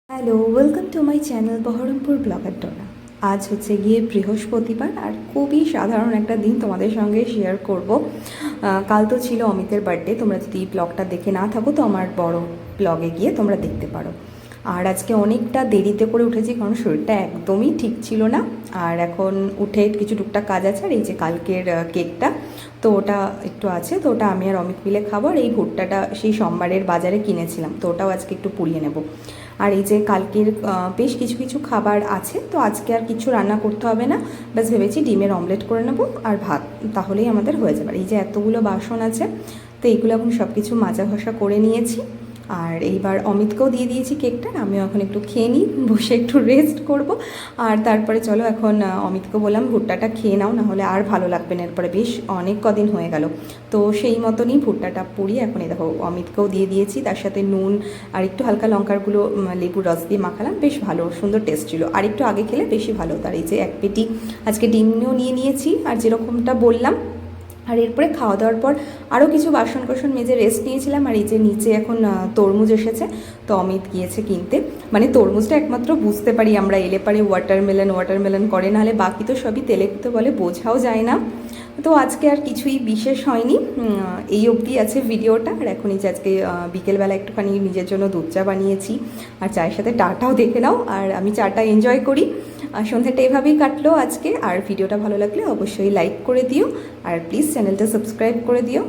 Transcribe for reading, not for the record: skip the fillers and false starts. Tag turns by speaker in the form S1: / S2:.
S1: Hello, welcome to my channel Baharampur blogger Tona. আজ হচ্ছে গিয়ে বৃহস্পতিবার আর খুবই সাধারণ একটা দিন তোমাদের সঙ্গে শেয়ার করব। কাল তো ছিল অমিতের বার্থডে, তোমরা যদি ব্লগটা দেখে না থাকো তো আমার বড় ব্লগে গিয়ে তোমরা দেখতে পারো। আর আজকে অনেকটা দেরিতে করে উঠেছি কারণ শরীরটা একদমই ঠিক ছিল না। আর এখন উঠে কিছু টুকটাক কাজ আছে। আর এই যে কালকের কেকটা, তো ওটা একটু আছে, তো ওটা আমি আর অমিত মিলে খাবো। আর এই ভুট্টাটা সেই সোমবারের বাজারে কিনেছিলাম, তো ওটাও আজকে একটু পুড়িয়ে নেব। আর এই যে কালকের বেশ কিছু কিছু খাবার আছে, তো আজকে আর কিছু রান্না করতে হবে না। ব্যাস ভেবেছি ডিমের অমলেট করে নেবো আর ভাত, তাহলেই আমাদের হয়ে যাবে। এই যে এতগুলো বাসন আছে, তো এইগুলো এখন সব কিছু মাজা ঘষা করে নিয়েছি। আর এইবার অমিতকেও দিয়ে দিয়েছি কেকটা, আমিও এখন একটু খেয়ে নিই, বসে একটু রেস্ট করব। আর তারপরে চলো এখন অমিতকে বললাম ভুট্টাটা খেয়ে নাও, নাহলে আর ভালো লাগবে না এরপরে, বেশ অনেক কদিন হয়ে গেল। তো সেই মতনই ভুট্টাটা পুড়িয়ে এখন এই দেখো অমিতকেও দিয়ে দিয়েছি, তার সাথে নুন আর একটু হালকা লঙ্কারগুলো লেবুর রস দিয়ে মাখালাম, বেশ ভালো সুন্দর টেস্ট ছিল। আর একটু আগে খেলে বেশি ভালো। তার এই যে এক পেটি আজকে ডিমও নিয়ে নিয়েছি, আর যেরকমটা বললাম। আর এরপরে খাওয়া দাওয়ার পর আরও কিছু বাসন কোসন মেজে রেস্ট নিয়েছিলাম। আর এই যে নিচে এখন তরমুজ এসেছে, তো অমিত গিয়েছে কিনতে। মানে তরমুজটা একমাত্র বুঝতে পারি আমরা এলে পারে ওয়াটারমেলন করে, নাহলে বাকি তো সবই তেলেকুতে বলে, বোঝাও যায় না। তো আজকে আর কিছুই বিশেষ হয়নি, এই অবধি আছে ভিডিওটা। আর এখন এই যে আজকে বিকেলবেলা একটুখানি নিজের জন্য দুধ চা বানিয়েছি, আর চায়ের সাথে টাটাও দেখে নাও। আর আমি চাটা এনজয় করি। আর সন্ধ্যাটা এভাবেই কাটলো আজকে। আর ভিডিওটা ভালো লাগলে অবশ্যই লাইক করে দিও, আর প্লিজ চ্যানেলটা সাবস্ক্রাইব করে দিও।